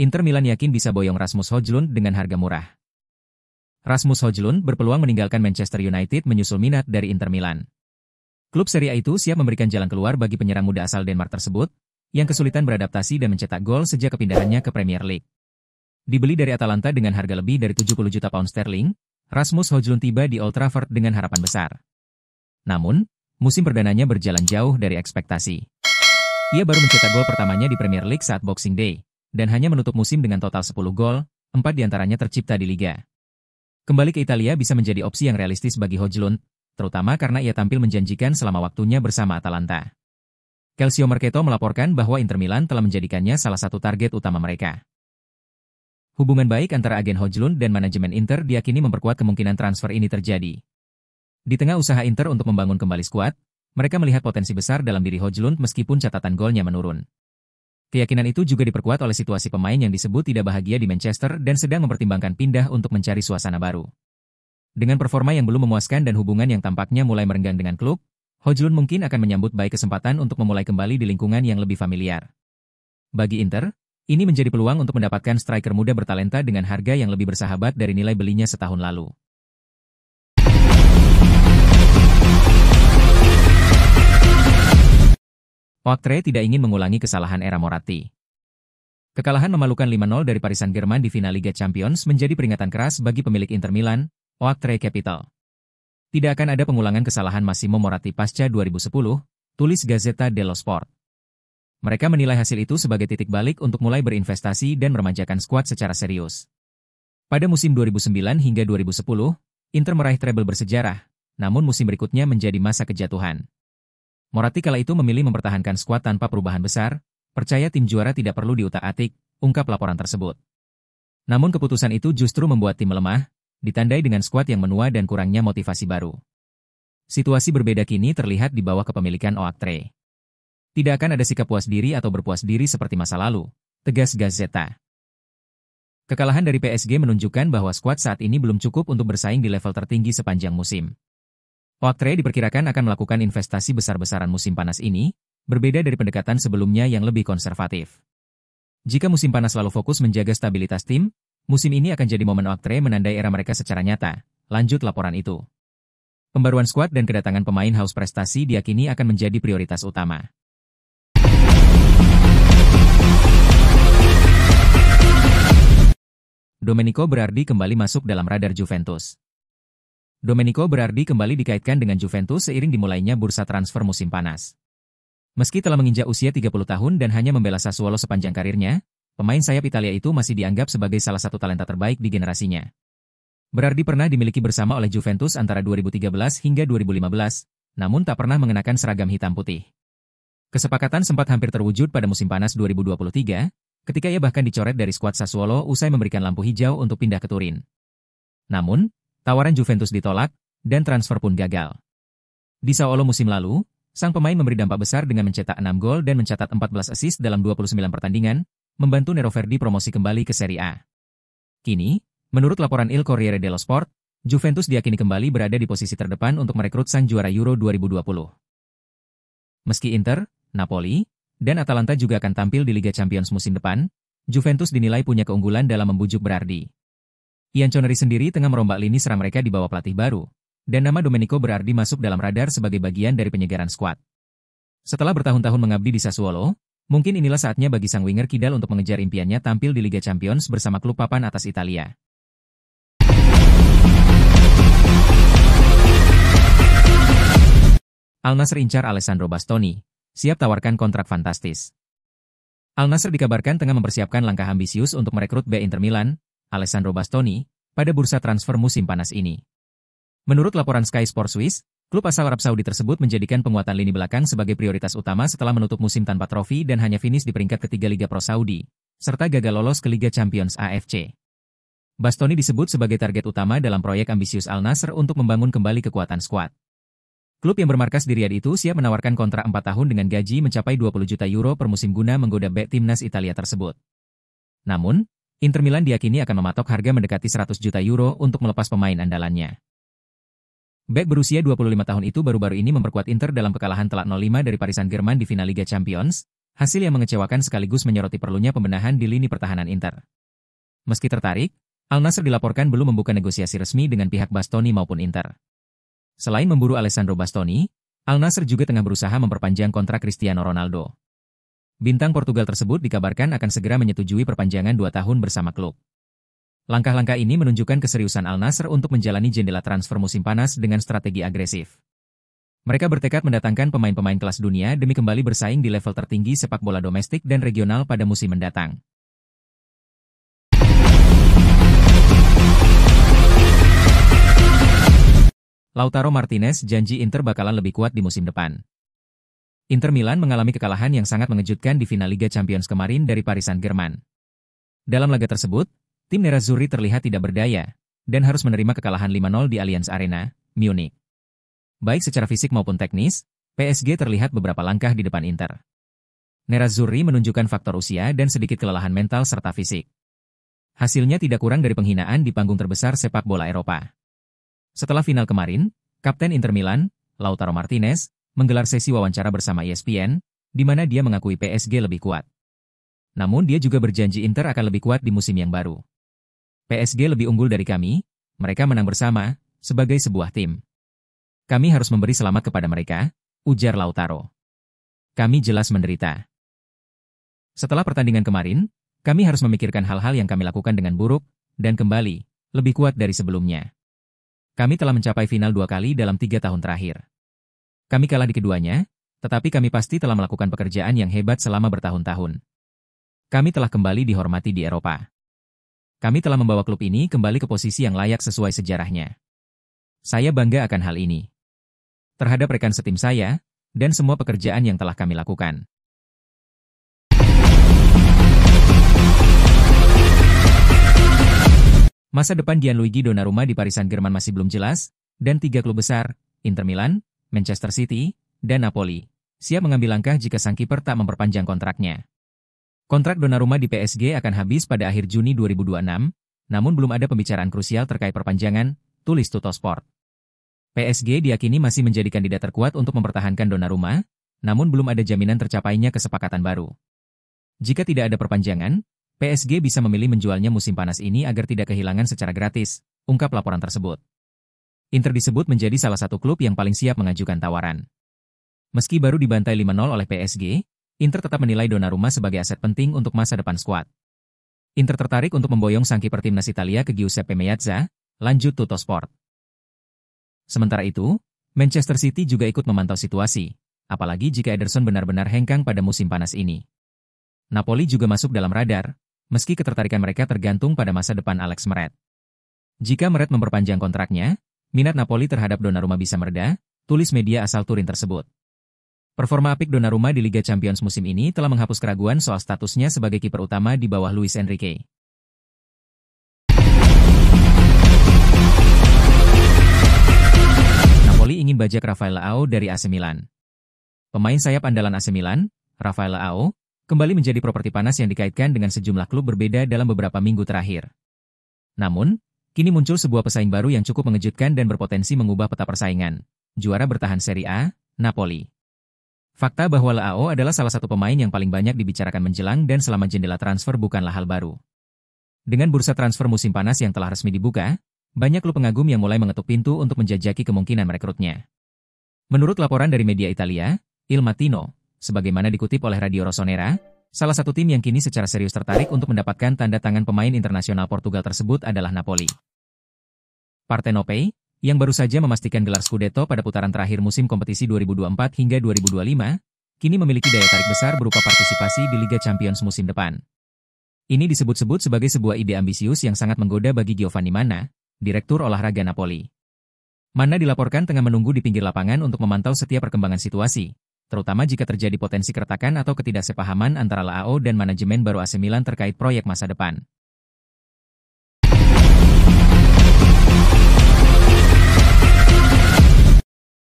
Inter Milan yakin bisa boyong Rasmus Højlund dengan harga murah. Rasmus Højlund berpeluang meninggalkan Manchester United menyusul minat dari Inter Milan. Klub Serie A itu siap memberikan jalan keluar bagi penyerang muda asal Denmark tersebut, yang kesulitan beradaptasi dan mencetak gol sejak kepindahannya ke Premier League. Dibeli dari Atalanta dengan harga lebih dari 70 juta pound sterling, Rasmus Højlund tiba di Old Trafford dengan harapan besar. Namun, musim perdananya berjalan jauh dari ekspektasi. Ia baru mencetak gol pertamanya di Premier League saat Boxing Day, dan hanya menutup musim dengan total 10 gol, 4 diantaranya tercipta di Liga. Kembali ke Italia bisa menjadi opsi yang realistis bagi Højlund, terutama karena ia tampil menjanjikan selama waktunya bersama Atalanta. Calcio Mercato melaporkan bahwa Inter Milan telah menjadikannya salah satu target utama mereka. Hubungan baik antara agen Højlund dan manajemen Inter diyakini memperkuat kemungkinan transfer ini terjadi. Di tengah usaha Inter untuk membangun kembali skuad, mereka melihat potensi besar dalam diri Højlund meskipun catatan golnya menurun. Keyakinan itu juga diperkuat oleh situasi pemain yang disebut tidak bahagia di Manchester dan sedang mempertimbangkan pindah untuk mencari suasana baru. Dengan performa yang belum memuaskan dan hubungan yang tampaknya mulai merenggang dengan klub, Højlund mungkin akan menyambut baik kesempatan untuk memulai kembali di lingkungan yang lebih familiar. Bagi Inter, ini menjadi peluang untuk mendapatkan striker muda bertalenta dengan harga yang lebih bersahabat dari nilai belinya setahun lalu. Oaktree tidak ingin mengulangi kesalahan era Moratti. Kekalahan memalukan 5-0 dari Paris Saint-Germain di final Liga Champions menjadi peringatan keras bagi pemilik Inter Milan, Oaktree Capital. Tidak akan ada pengulangan kesalahan Massimo Moratti pasca 2010, tulis Gazzetta dello Sport. Mereka menilai hasil itu sebagai titik balik untuk mulai berinvestasi dan meremajakan skuad secara serius. Pada musim 2009 hingga 2010, Inter meraih treble bersejarah, namun musim berikutnya menjadi masa kejatuhan. Moratti kala itu memilih mempertahankan skuad tanpa perubahan besar, percaya tim juara tidak perlu diutak-atik, ungkap laporan tersebut. Namun keputusan itu justru membuat tim melemah, ditandai dengan skuad yang menua dan kurangnya motivasi baru. Situasi berbeda kini terlihat di bawah kepemilikan Oaktree. Tidak akan ada sikap puas diri atau berpuas diri seperti masa lalu, tegas Gazzetta. Kekalahan dari PSG menunjukkan bahwa skuad saat ini belum cukup untuk bersaing di level tertinggi sepanjang musim. Oaktree diperkirakan akan melakukan investasi besar-besaran musim panas ini, berbeda dari pendekatan sebelumnya yang lebih konservatif. Jika musim panas lalu fokus menjaga stabilitas tim, musim ini akan jadi momen Oaktree menandai era mereka secara nyata, lanjut laporan itu. Pembaruan skuad dan kedatangan pemain haus prestasi diyakini akan menjadi prioritas utama. Domenico Berardi kembali masuk dalam radar Juventus. Domenico Berardi kembali dikaitkan dengan Juventus seiring dimulainya bursa transfer musim panas. Meski telah menginjak usia 30 tahun dan hanya membela Sassuolo sepanjang karirnya, pemain sayap Italia itu masih dianggap sebagai salah satu talenta terbaik di generasinya. Berardi pernah dimiliki bersama oleh Juventus antara 2013 hingga 2015, namun tak pernah mengenakan seragam hitam putih. Kesepakatan sempat hampir terwujud pada musim panas 2023, ketika ia bahkan dicoret dari skuad Sassuolo usai memberikan lampu hijau untuk pindah ke Turin. Namun, tawaran Juventus ditolak, dan transfer pun gagal. Di Sassuolo musim lalu, sang pemain memberi dampak besar dengan mencetak 6 gol dan mencatat 14 assist dalam 29 pertandingan, membantu Nero Verdi promosi kembali ke Serie A. Kini, menurut laporan Il Corriere dello Sport, Juventus diyakini kembali berada di posisi terdepan untuk merekrut sang juara Euro 2020. Meski Inter, Napoli, dan Atalanta juga akan tampil di Liga Champions musim depan, Juventus dinilai punya keunggulan dalam membujuk Berardi. Bianconeri sendiri tengah merombak lini serang mereka di bawah pelatih baru, dan nama Domenico Berardi masuk dalam radar sebagai bagian dari penyegaran skuad. Setelah bertahun-tahun mengabdi di Sassuolo, mungkin inilah saatnya bagi sang winger kidal untuk mengejar impiannya tampil di Liga Champions bersama klub papan atas Italia. Al Nassr incar Alessandro Bastoni, siap tawarkan kontrak fantastis. Al Nassr dikabarkan tengah mempersiapkan langkah ambisius untuk merekrut bek Inter Milan, Alessandro Bastoni, pada bursa transfer musim panas ini. Menurut laporan Sky Sports Swiss, klub asal Arab Saudi tersebut menjadikan penguatan lini belakang sebagai prioritas utama setelah menutup musim tanpa trofi dan hanya finish di peringkat ketiga Liga Pro Saudi, serta gagal lolos ke Liga Champions AFC. Bastoni disebut sebagai target utama dalam proyek ambisius Al Nassr untuk membangun kembali kekuatan skuad. Klub yang bermarkas di Riyadh itu siap menawarkan kontrak 4 tahun dengan gaji mencapai 20 juta euro per musim guna menggoda bek timnas Italia tersebut. Namun, Inter Milan diyakini akan mematok harga mendekati 100 juta euro untuk melepas pemain andalannya. Bek berusia 25 tahun itu baru-baru ini memperkuat Inter dalam kekalahan telak 0-5 dari Paris Saint-Germain di final Liga Champions, Hasil yang mengecewakan sekaligus menyoroti perlunya pembenahan di lini pertahanan Inter. Meski tertarik, Al Nassr dilaporkan belum membuka negosiasi resmi dengan pihak Bastoni maupun Inter. Selain memburu Alessandro Bastoni, Al Nassr juga tengah berusaha memperpanjang kontrak Cristiano Ronaldo. Bintang Portugal tersebut dikabarkan akan segera menyetujui perpanjangan 2 tahun bersama klub. Langkah-langkah ini menunjukkan keseriusan Al Nassr untuk menjalani jendela transfer musim panas dengan strategi agresif. Mereka bertekad mendatangkan pemain-pemain kelas dunia demi kembali bersaing di level tertinggi sepak bola domestik dan regional pada musim mendatang. Lautaro Martinez janji Inter bakalan lebih kuat di musim depan. Inter Milan mengalami kekalahan yang sangat mengejutkan di final Liga Champions kemarin dari Paris Saint-Germain. Dalam laga tersebut, tim Nerazzurri terlihat tidak berdaya dan harus menerima kekalahan 5-0 di Allianz Arena, Munich. Baik secara fisik maupun teknis, PSG terlihat beberapa langkah di depan Inter. Nerazzurri menunjukkan faktor usia dan sedikit kelelahan mental serta fisik. Hasilnya tidak kurang dari penghinaan di panggung terbesar sepak bola Eropa. Setelah final kemarin, Kapten Inter Milan, Lautaro Martinez, menggelar sesi wawancara bersama ESPN, di mana dia mengakui PSG lebih kuat. Namun dia juga berjanji Inter akan lebih kuat di musim yang baru. PSG lebih unggul dari kami, mereka menang bersama, sebagai sebuah tim. Kami harus memberi selamat kepada mereka, ujar Lautaro. Kami jelas menderita. Setelah pertandingan kemarin, kami harus memikirkan hal-hal yang kami lakukan dengan buruk, dan kembali, lebih kuat dari sebelumnya. Kami telah mencapai final 2 kali dalam 3 tahun terakhir. Kami kalah di keduanya, tetapi kami pasti telah melakukan pekerjaan yang hebat selama bertahun-tahun. Kami telah kembali dihormati di Eropa. Kami telah membawa klub ini kembali ke posisi yang layak sesuai sejarahnya. Saya bangga akan hal ini. Terhadap rekan setim saya, dan semua pekerjaan yang telah kami lakukan. Masa depan Gianluigi Donnarumma di Paris Saint-Germain masih belum jelas, dan 3 klub besar, Inter Milan, Manchester City, dan Napoli, siap mengambil langkah jika sang kiper tak memperpanjang kontraknya. Kontrak Donnarumma di PSG akan habis pada akhir Juni 2026, namun belum ada pembicaraan krusial terkait perpanjangan, tulis Tuttosport. PSG diyakini masih menjadi kandidat terkuat untuk mempertahankan Donnarumma, namun belum ada jaminan tercapainya kesepakatan baru. Jika tidak ada perpanjangan, PSG bisa memilih menjualnya musim panas ini agar tidak kehilangan secara gratis, ungkap laporan tersebut. Inter disebut menjadi salah satu klub yang paling siap mengajukan tawaran. Meski baru dibantai 5-0 oleh PSG, Inter tetap menilai Donnarumma sebagai aset penting untuk masa depan skuad. Inter tertarik untuk memboyong sang kiper timnas Italia ke Giuseppe Meazza, lanjut Tuttosport. Sementara itu, Manchester City juga ikut memantau situasi, apalagi jika Ederson benar-benar hengkang pada musim panas ini. Napoli juga masuk dalam radar, meski ketertarikan mereka tergantung pada masa depan Alex Meret. Jika Meret memperpanjang kontraknya, minat Napoli terhadap Donnarumma bisa mereda, tulis media asal Turin tersebut. Performa apik Donnarumma di Liga Champions musim ini telah menghapus keraguan soal statusnya sebagai kiper utama di bawah Luis Enrique. Napoli ingin bajak Rafael Leao dari AC Milan. Pemain sayap andalan AC Milan, Rafael Leao, kembali menjadi properti panas yang dikaitkan dengan sejumlah klub berbeda dalam beberapa minggu terakhir. Namun, kini muncul sebuah pesaing baru yang cukup mengejutkan dan berpotensi mengubah peta persaingan. Juara bertahan Serie A, Napoli. Fakta bahwa Leao adalah salah satu pemain yang paling banyak dibicarakan menjelang dan selama jendela transfer bukanlah hal baru. Dengan bursa transfer musim panas yang telah resmi dibuka, banyak klub pengagum yang mulai mengetuk pintu untuk menjajaki kemungkinan merekrutnya. Menurut laporan dari media Italia, Il Mattino, sebagaimana dikutip oleh Radio Rossonera, salah satu tim yang kini secara serius tertarik untuk mendapatkan tanda tangan pemain internasional Portugal tersebut adalah Napoli. Partenope, yang baru saja memastikan gelar Scudetto pada putaran terakhir musim kompetisi 2024 hingga 2025, kini memiliki daya tarik besar berupa partisipasi di Liga Champions musim depan. Ini disebut-sebut sebagai sebuah ide ambisius yang sangat menggoda bagi Giovanni Manna, Direktur Olahraga Napoli. Manna dilaporkan tengah menunggu di pinggir lapangan untuk memantau setiap perkembangan situasi, terutama jika terjadi potensi keretakan atau ketidaksepahaman antara Leao dan manajemen baru AC Milan terkait proyek masa depan.